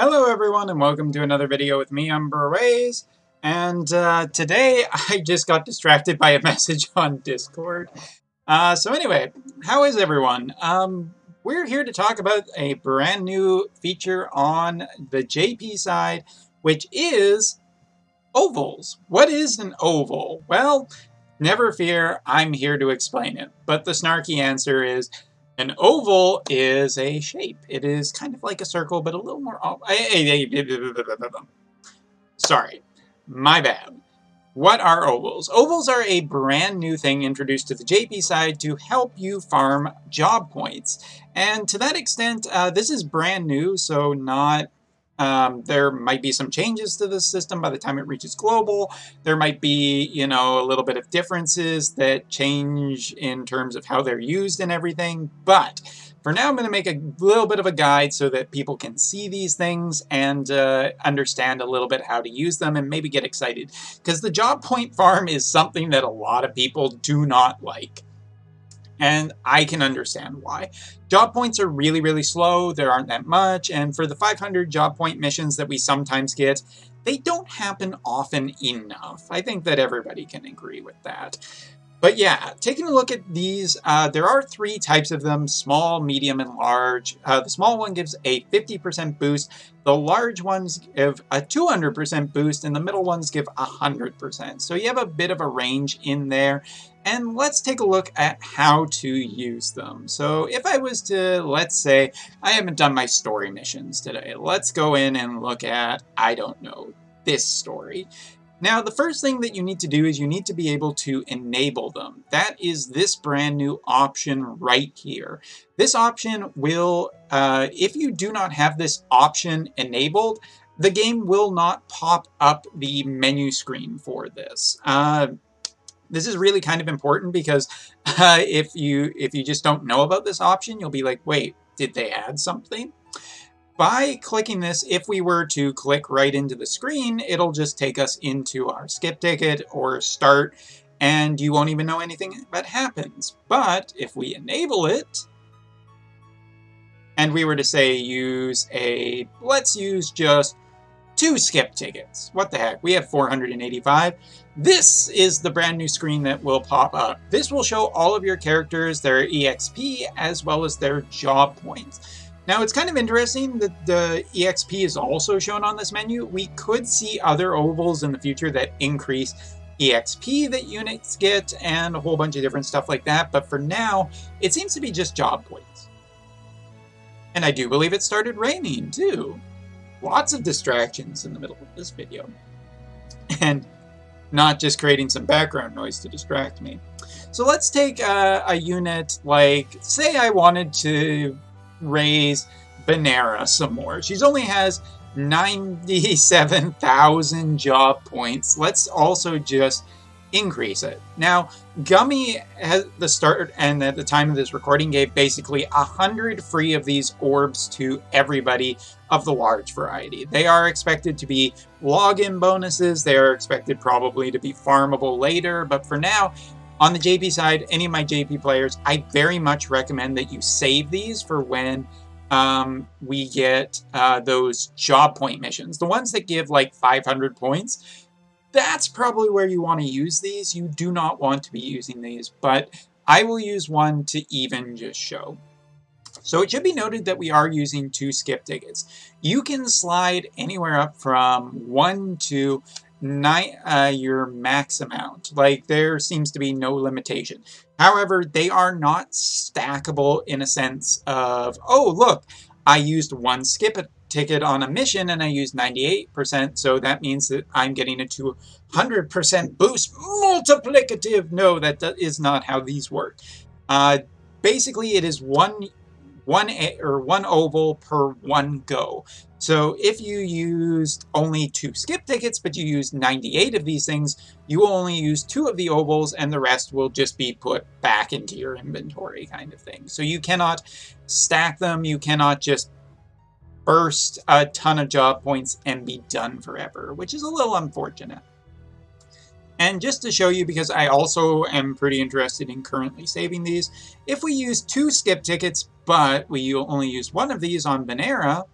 Hello everyone and welcome to another video with me, Umbraways. And today I just got distracted by a message on Discord. So anyway, how is everyone? We're here to talk about a brand new feature on the JP side, which is ovals. What is an oval? Well, never fear, I'm here to explain it. But the snarky answer is, an oval is a shape. It is kind of like a circle, but a little more... Sorry, my bad. What are ovals? Ovals are a brand new thing introduced to the JP side to help you farm job points. And to that extent, this is brand new, so not... there might be some changes to the system by the time it reaches global. There might be, a little bit of differences that change in terms of how they're used and everything. But for now, I'm going to make a little bit of a guide so that people can see these things and understand a little bit how to use them and maybe get excited. Because the job point farm is something that a lot of people do not like. And I can understand why. Job points are really, really slow. There aren't that much. And for the 500 job point missions that we sometimes get, they don't happen often enough. I think that everybody can agree with that. But yeah, taking a look at these, there are three types of them: small, medium, and large. The small one gives a 50% boost. The large ones give a 200% boost, and the middle ones give 100%. So you have a bit of a range in there. And let's take a look at how to use them. So if I was to, let's say, I haven't done my story missions today. Let's go in and look at, I don't know, this story. Now, the first thing that you need to do is you need to be able to enable them. That is this brand new option right here. This option will, if you do not have this option enabled, the game will not pop up the menu screen for this. This is really kind of important because if you just don't know about this option, you'll be like, wait, did they add something? By clicking this, if we were to click right into the screen, it'll just take us into our skip ticket or start, and you won't even know anything that happens. But if we enable it, and we were to say let's use just 2 skip tickets. What the heck? We have 485. This is the brand new screen that will pop up. This will show all of your characters, their EXP, as well as their job points. Now, it's kind of interesting that the EXP is also shown on this menu. We could see other ovals in the future that increase EXP that units get and a whole bunch of different stuff like that. But for now, it seems to be just job points. And I do believe it started raining, too. Lots of distractions in the middle of this video. And not just creating some background noise to distract me. So let's take a unit like, say I wanted to raise Banera some more. She only has 97,000 job points. Let's also just increase it. Now, Gummy at the start and at the time of this recording gave basically 100 free of these orbs to everybody of the large variety. They are expected to be login bonuses. They are expected probably to be farmable later, but for now, on the JP side, any of my JP players, I very much recommend that you save these for when we get those job point missions. The ones that give like 500 points, that's probably where you want to use these. You do not want to be using these, but I will use one to even just show. So it should be noted that we are using 2 skip tickets. You can slide anywhere up from 1 to your max amount. Like, there seems to be no limitation. However, they are not stackable in a sense of, oh, look, I used 1 skip ticket on a mission and I used 98%, so that means that I'm getting a 200% boost multiplicative. No, that is not how these work. Basically, it is one oval per 1 go. So if you used only 2 skip tickets, but you used 98 of these things, you will only use 2 of the ovals, and the rest will just be put back into your inventory kind of thing. So you cannot stack them. You cannot just burst a ton of job points and be done forever, which is a little unfortunate. And just to show you, because I also am pretty interested in currently saving these, if we use 2 skip tickets, but we only use 1 of these on Banera,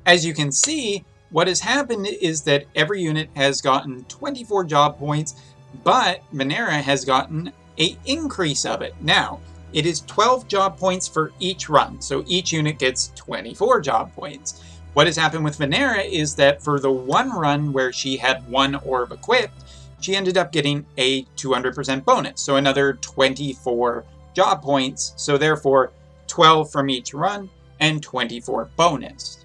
As you can see, what has happened is that every unit has gotten 24 job points, but Venera has gotten an increase of it. Now, it is 12 job points for each run, so each unit gets 24 job points. What has happened with Venera is that for the one run where she had one orb equipped, she ended up getting a 200% bonus, so another 24 job points, so therefore 12 from each run and 24 bonus.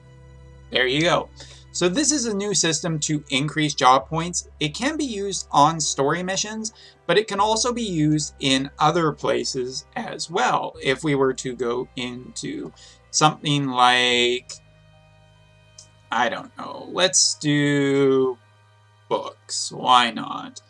There you go. So this is a new system to increase job points. It can be used on story missions, but it can also be used in other places as well. If we were to go into something like, I don't know, let's do books. Why not?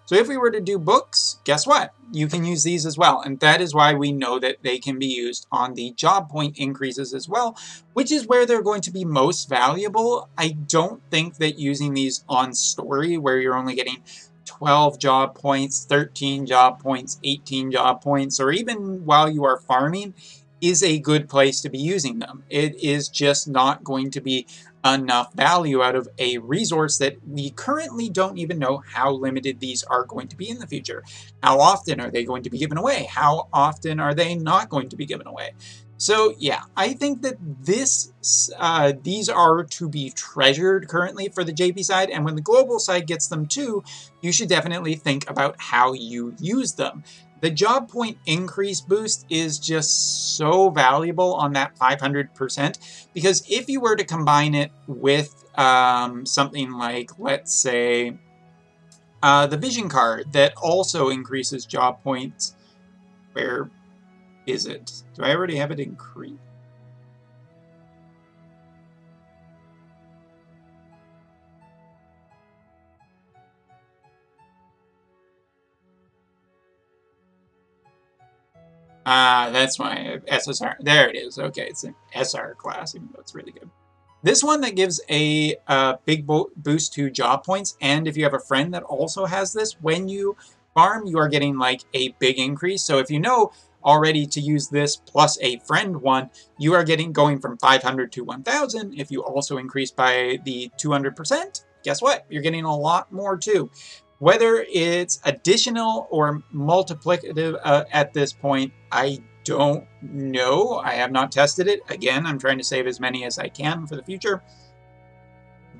So if we were to do books, guess what? You can use these as well. And that is why we know that they can be used on the job point increases as well, which is where they're going to be most valuable. I don't think that using these on story, where you're only getting 12 job points, 13 job points, 18 job points, or even while you are farming, is a good place to be using them. It is just not going to be enough value out of a resource that we currently don't even know how limited these are going to be in the future. How often are they going to be given away? How often are they not going to be given away? So yeah, I think that these are to be treasured currently for the JP side, and when the global side gets them too, you should definitely think about how you use them. The job point increase boost is just so valuable on that 500%, because if you were to combine it with something like, let's say, the vision card that also increases job points, where is it? Do I already have it increased? That's my SSR. There it is. Okay, it's an SR class, even though it's really good. This one that gives a big boost to job points, and if you have a friend that also has this, when you farm, you are getting like a big increase. So if you know already to use this plus a friend one, you are going from 500 to 1,000. If you also increase by the 200%, guess what? You're getting a lot more too. Whether it's additional or multiplicative at this point, I don't know. I have not tested it. Again, I'm trying to save as many as I can for the future.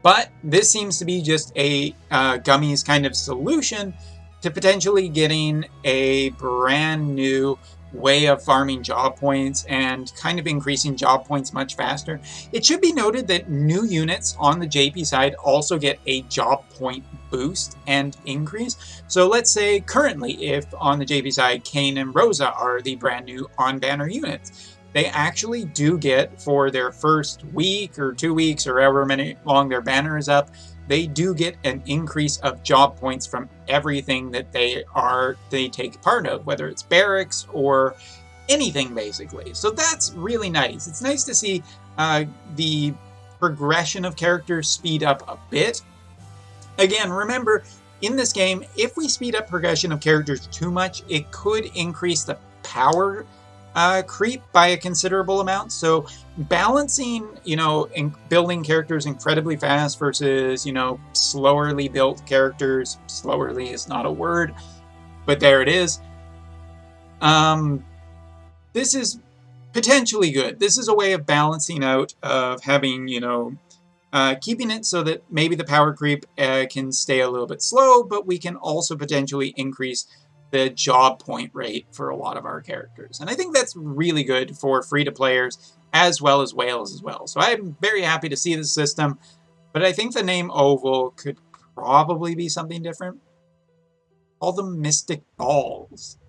But this seems to be just a gummies kind of solution to potentially getting a brand new way of farming job points and kind of increasing job points much faster. It should be noted that new units on the JP side also get a job point boost and increase. So let's say currently, if on the JP side, Kane and Rosa are the brand new on-banner units, they actually do get, for their first week or 2 weeks or however many long their banner is up, they do get an increase of job points from everything that they take part of, whether it's barracks or anything basically. So that's really nice. It's nice to see the progression of characters speed up a bit. Again, remember, in this game, if we speed up progression of characters too much, it could increase the power creep by a considerable amount. So balancing, building characters incredibly fast versus, slowerly built characters. Slowerly is not a word, but there it is. This is potentially good. This is a way of balancing out, of having, keeping it so that maybe the power creep can stay a little bit slow, but we can also potentially increase the job point rate for a lot of our characters. And I think that's really good for free-to-players as well as whales as well. So I'm very happy to see this system, but I think the name Oval could probably be something different. Call them Mystic Balls.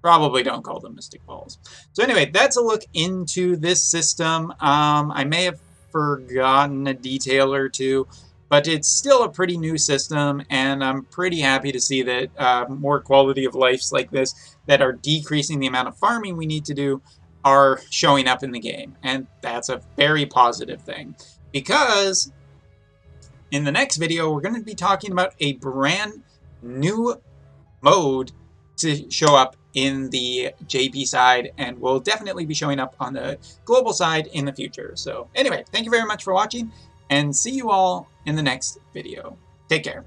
Probably don't call them Mystic Balls. So anyway, that's a look into this system. I may have forgotten a detail or two, but it's still a pretty new system, and I'm pretty happy to see that more quality of lives like this that are decreasing the amount of farming we need to do are showing up in the game. And that's a very positive thing, because in the next video, we're going to be talking about a brand new mode to show up in the JP side and will definitely be showing up on the global side in the future. So anyway, thank you very much for watching and see you all in the next video. Take care.